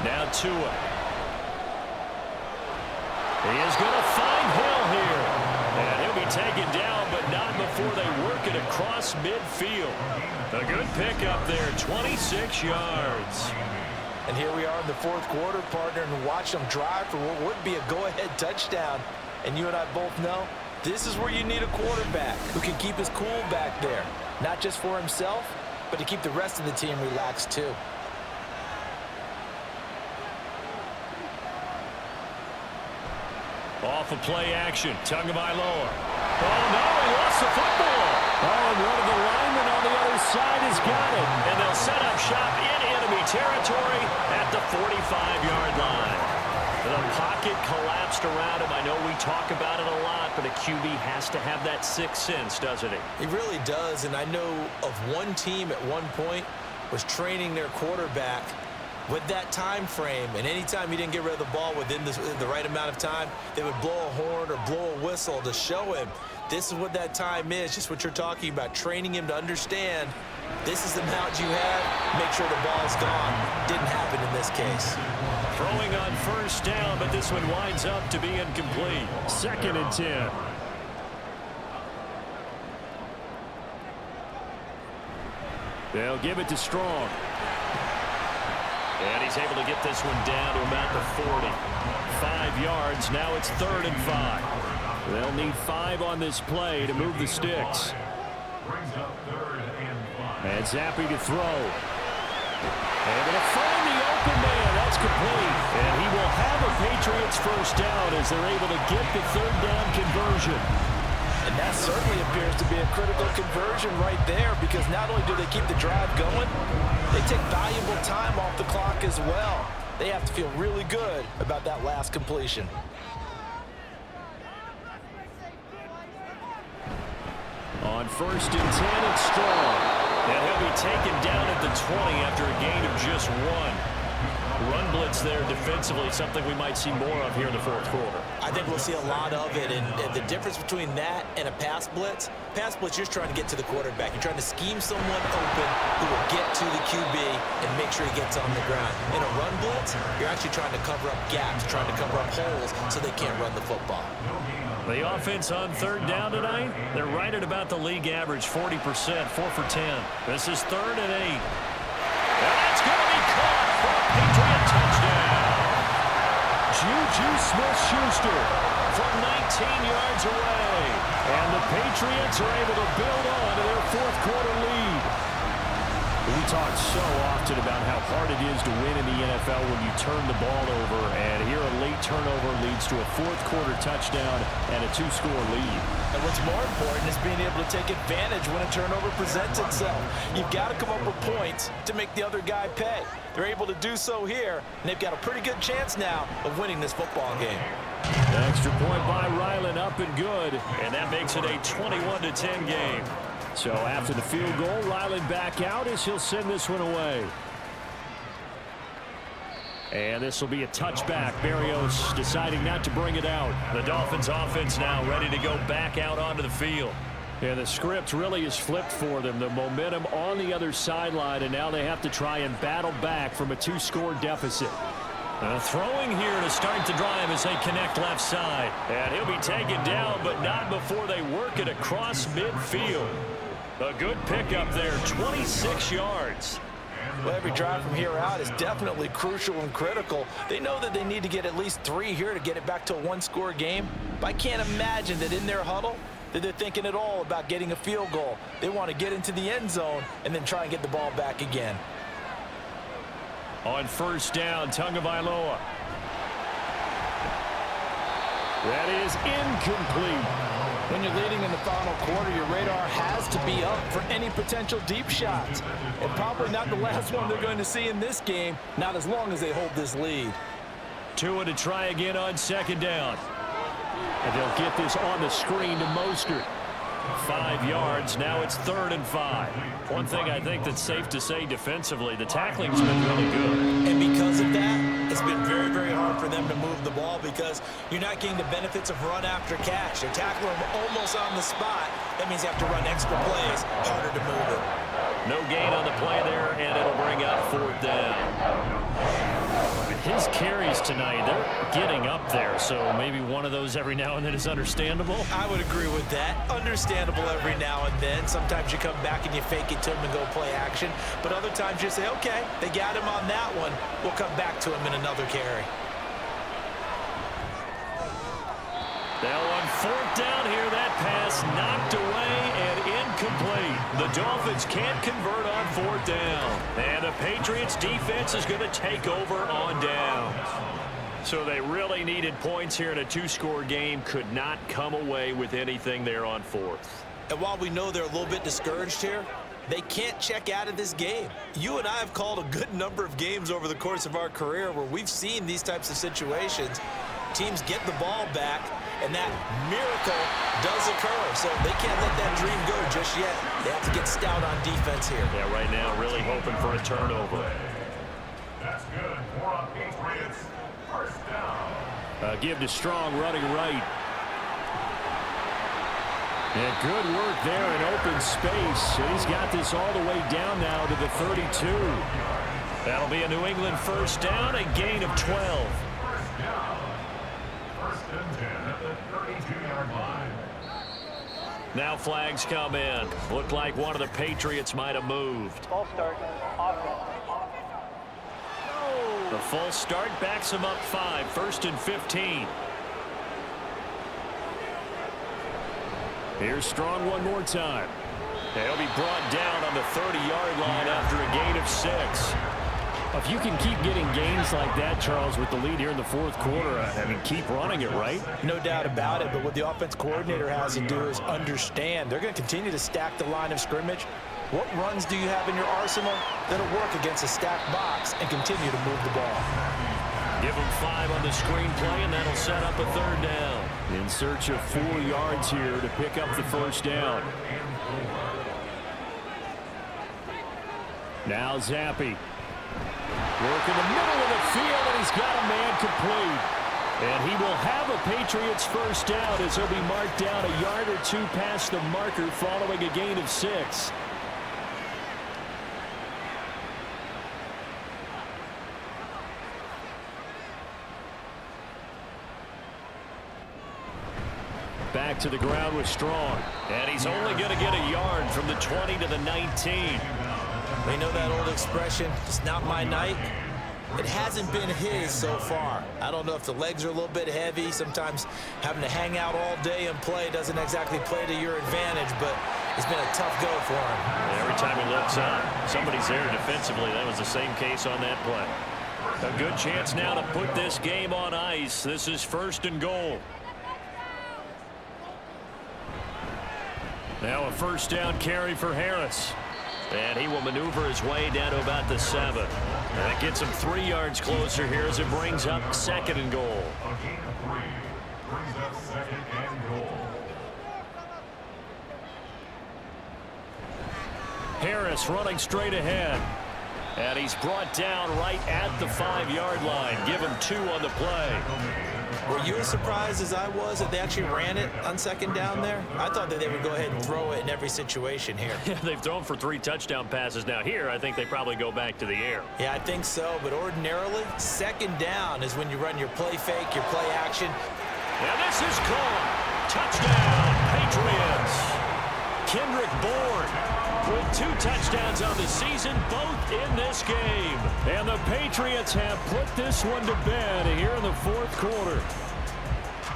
Now Tua. He is going to find Hill here. And he'll be taken down, but not before they work it across midfield. A good pickup there, 26 yards. And here we are in the 4th quarter, partner, and watch them drive for what would be a go-ahead touchdown. And you and I both know this is where you need a quarterback who can keep his cool back there. Not just for himself, but to keep the rest of the team relaxed too. Off of play action, Tagovailoa. Oh, no, he lost the football. Oh, and one of the linemen on the other side has got it. And they'll set up shop in enemy territory at the 45-yard line. The pocket collapsed around him. I know we talk about it a lot, but a QB has to have that sixth sense, doesn't he? He really does, and I know of one team at one point was training their quarterback with that time frame, and anytime he didn't get rid of the ball within the right amount of time, they would blow a horn or blow a whistle to show him this is what that time is, just what you're talking about, training him to understand this is the amount you have, make sure the ball's gone. Didn't happen in this case. Throwing on first down, but this one winds up to be incomplete. 2nd and 10. They'll give it to Strong. And he's able to get this one down to about the 40. 5 yards. Now it's 3rd and 5. They'll need 5 on this play to move the sticks. Brings up 3rd and 5. And Zappe to throw. And going to find the open man. That's complete. And he will have a Patriots first down as they're able to get the 3rd down conversion. And that certainly appears to be a critical conversion right there, because not only do they keep the drive going, they take valuable time off the clock as well. They have to feel really good about that last completion. On 1st and 10, it's Strong. And he'll be taken down at the 20 after a gain of just 1. Run blitz there defensively, something we might see more of here in the 4th quarter. I think we'll see a lot of it, and the difference between that and a pass blitz, you're just trying to get to the quarterback. You're trying to scheme someone open who will get to the QB and make sure he gets on the ground. In a run blitz, you're actually trying to cover up gaps, trying to cover up holes so they can't run the football. The offense on 3rd down tonight, they're right at about the league average, 40%, 4 for 10. This is 3rd and 8. And that's going to be caught for a Patriot touchdown. Juju Smith-Schuster from 19 yards away. And the Patriots are able to build on to their 4th quarter lead. We talk so often about how hard it is to win in the NFL when you turn the ball over, and here a late turnover leads to a 4th quarter touchdown and a 2-score lead. And what's more important is being able to take advantage when a turnover presents itself. You've got to come up with points to make the other guy pay. They're able to do so here, and they've got a pretty good chance now of winning this football game. Extra point by Ryland, up and good. And that makes it a 21-10 game. So after the field goal, Ryland back out as he'll send this one away. And this will be a touchback. Berrios deciding not to bring it out. The Dolphins offense now ready to go back out onto the field. Yeah, the script really is flipped for them. The momentum on the other sideline, and now they have to try and battle back from a 2-score deficit. Throwing here to start the drive as they connect left side. And he'll be taken down, but not before they work it across midfield. A good pickup there, 26 yards. Well, every drive from here out is definitely crucial and critical. They know that they need to get at least 3 here to get it back to a 1-score game. But I can't imagine that in their huddle that they're thinking at all about getting a field goal. They want to get into the end zone and then try and get the ball back again. On 1st down, Tagovailoa. That is incomplete. When you're leading in the final quarter, your radar has to be up for any potential deep shots. And probably not the last one they're going to see in this game, not as long as they hold this lead. Tua to try again on 2nd down. And they'll get this on the screen to Mostert. 5 yards. Now it's 3rd and 5. One thing I think that's safe to say defensively, the tackling's been really good. And because of that, it's been very, very hard for them to move the ball because you're not getting the benefits of run after catch. They're tackling them almost on the spot. That means you have to run extra plays, harder to move it. No gain on the play there, and it'll bring up 4th down. His carries tonight, they're getting up there, so maybe one of those every now and then is understandable. I would agree with that. Understandable every now and then. Sometimes you come back and you fake it to him and go play action. But other times you say, okay, they got him on that one. We'll come back to him in another carry. Now on 4th down here, that pass knocked away and incomplete. The Dolphins can't convert on 4th down. And the Patriots defense is going to take over on downs. So they really needed points here in a 2-score game. Could not come away with anything there on 4th. And while we know they're a little bit discouraged here, They can't check out of this game. You and I have called a good number of games over the course of our career where we've seen these types of situations. Teams get the ball back, and that miracle does occur. So they can't let that dream go just yet. They have to get stout on defense here. Yeah, right now really hoping for a turnover. That's good. For a Patriots. First down. Give to Strong running right. And good work there in open space. And he's got this all the way down now to the 32. That'll be a New England first down, a gain of 12. First down. First and 10 at the 32-yard line. Now flags come in. Looked like one of the Patriots might have moved. False start, offense. The false start backs him up 5, first and 15. Here's Strong one more time. He'll be brought down on the 30-yard line after a gain of 6. If you can keep getting gains like that, Charles, with the lead here in the fourth quarter, I mean, keep running it, right? No doubt about it, but what the offense coordinator has to do is understand. They're going to continue to stack the line of scrimmage. What runs do you have in your arsenal that'll work against a stacked box and continue to move the ball? Give him 5 on the screenplay, and that'll set up a third down. In search of 4 yards here to pick up the first down. Now Zappi. Work in the middle of the field, and he's got a man complete. And he will have a Patriots first down as he'll be marked down a yard or 2 past the marker following a gain of 6. Back to the ground with Strong. And he's only going to get a yard from the 20 to the 19. We know that old expression, it's not my night. It hasn't been his so far. I don't know if the legs are a little bit heavy. Sometimes having to hang out all day and play doesn't exactly play to your advantage, but it's been a tough go for him. Every time he looks up, somebody's there defensively. That was the same case on that play. A good chance now to put this game on ice. This is first and goal. Now a first down carry for Harris. And he will maneuver his way down to about the 7. And that gets him 3 yards closer here as it brings up second and goal. A gain of 3 brings up second and goal. Harris running straight ahead. And he's brought down right at the 5-yard line. Give him 2 on the play. Were you as surprised as I was that they actually ran it on second down there? I thought that they would go ahead and throw it in every situation here. Yeah, they've thrown for 3 touchdown passes. Now here, I think they probably go back to the air. Yeah, I think so, but ordinarily, second down is when you run your play fake, your play action. And this is called touchdown, Patriots. Kendrick Bourne with 2 touchdowns on the season, both in this game. And the Patriots have put this one to bed here in the fourth quarter.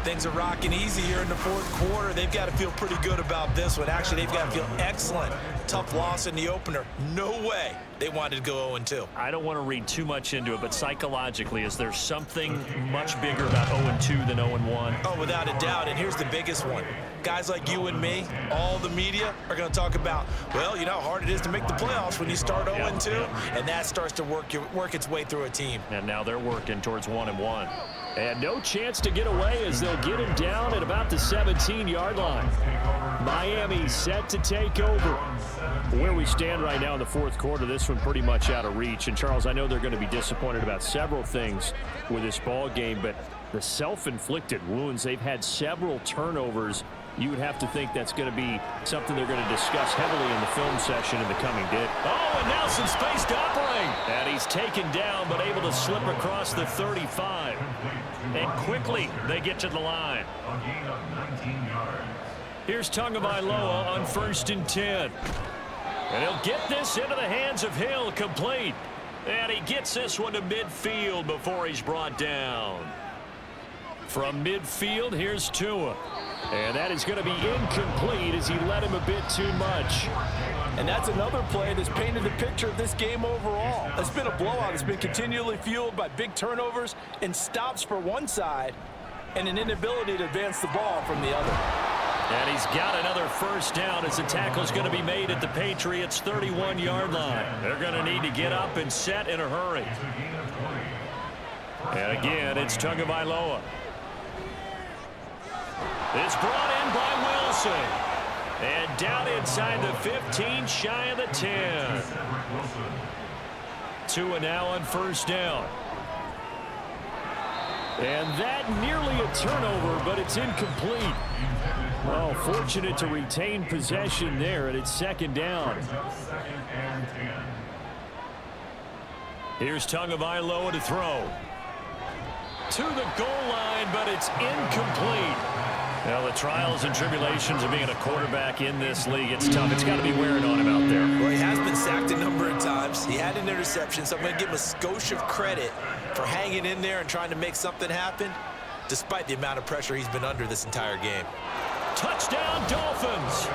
Things are rocking easy here in the fourth quarter. They've got to feel pretty good about this one. Actually, they've got to feel excellent. Tough loss in the opener. No way they wanted to go 0-2. I don't want to read too much into it, but psychologically, is there something much bigger about 0-2 than 0-1? Oh, without a doubt, and here's the biggest one. Guys like you and me, all the media, are going to talk about, well, you know how hard it is to make the playoffs when you start 0-2, and that starts to work its way through a team. And now they're working towards 1-1. And no chance to get away as they'll get him down at about the 17-yard line. Miami set to take over. Where we stand right now in the fourth quarter, this one pretty much out of reach. And, Charles, I know they're going to be disappointed about several things with this ball game, but the self-inflicted wounds, they've had several turnovers. You would have to think that's going to be something they're going to discuss heavily in the film session in the coming day. Oh, and now some space to operate. And he's taken down, but able to slip across the 35. And quickly, they get to the line. A gain of 19 yards. Here's Tagovailoa on 1st and 10. And he'll get this into the hands of Hill, complete. And he gets this one to midfield before he's brought down. From midfield, here's Tua. And that is going to be incomplete as he led him a bit too much. And that's another play that's painted the picture of this game overall. It's been a blowout. It's been continually fueled by big turnovers and stops for one side and an inability to advance the ball from the other. And he's got another first down as the tackle's going to be made at the Patriots' 31-yard line. They're going to need to get up and set in a hurry. And again, it's Tagovailoa. It's brought in by Wilson. And down inside the 15, shy of the 10. Tua now on first down. And that nearly a turnover, but it's incomplete. Well, fortunate to retain possession there, and it's second down. Here's Tagovailoa to throw. To the goal line, but it's incomplete. Well, the trials and tribulations of being a quarterback in this league, it's tough. It's got to be wearing on him out there. Well, he has been sacked a number of times. He had an interception, so I'm going to give him a skosh of credit for hanging in there and trying to make something happen, despite the amount of pressure he's been under this entire game. Touchdown, Dolphins.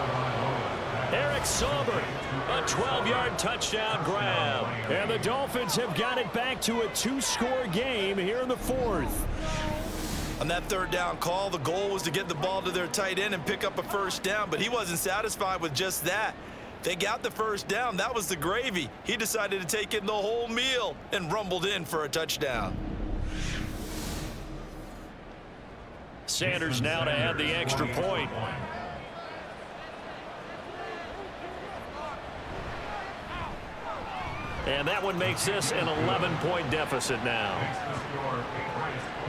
Eric Sauber, a 12-yard touchdown grab. And the Dolphins have got it back to a 2-score game here in the fourth. On that third down call, the goal was to get the ball to their tight end and pick up a first down, but he wasn't satisfied with just that. They got the first down. That was the gravy. He decided to take in the whole meal and rumbled in for a touchdown. Sanders now to add the extra point. And that one makes this an 11-point deficit now.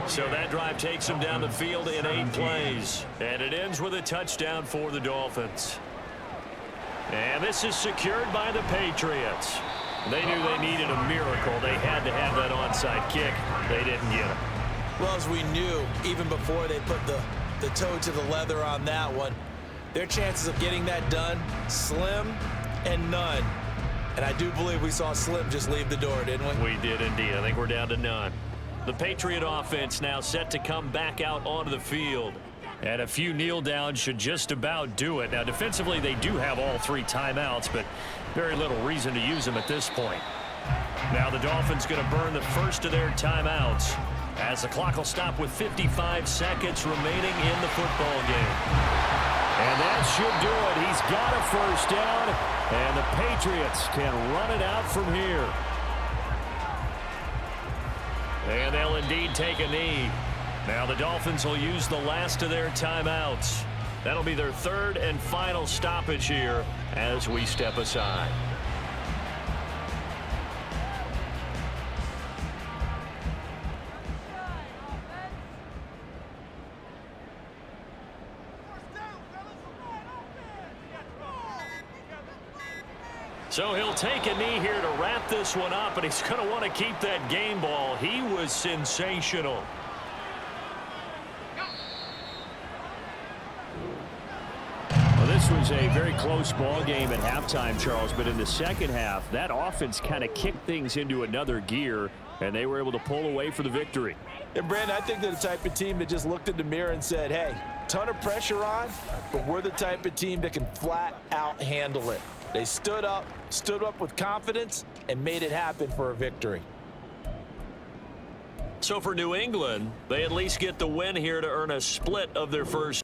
So that drive takes them down the field in 8 plays. And it ends with a touchdown for the Dolphins. And this is secured by the Patriots. They knew they needed a miracle. They had to have that onside kick. They didn't get it. Well, as we knew, even before they put the toe to the leather on that one, their chances of getting that done, slim and none. And I do believe we saw Slim just leave the door, didn't we? We did indeed. I think we're down to none. The Patriot offense now set to come back out onto the field. And a few kneel downs should just about do it. Now, defensively, they do have all 3 timeouts, but very little reason to use them at this point. Now the Dolphins going to burn the first of their timeouts as the clock will stop with 55 seconds remaining in the football game. And that should do it. He's got a first down, and the Patriots can run it out from here. And they'll indeed take a knee. Now the Dolphins will use the last of their timeouts. That'll be their 3rd and final stoppage here as we step aside. So he'll take a knee here to wrap this one up, and he's going to want to keep that game ball. He was sensational. Well, this was a very close ball game at halftime, Charles, but in the second half, that offense kind of kicked things into another gear, and they were able to pull away for the victory. And, Brandon, I think they're the type of team that just looked in the mirror and said, hey, ton of pressure on, but we're the type of team that can flat out handle it. They stood up with confidence, and made it happen for a victory. So for New England, they at least get the win here to earn a split of their first.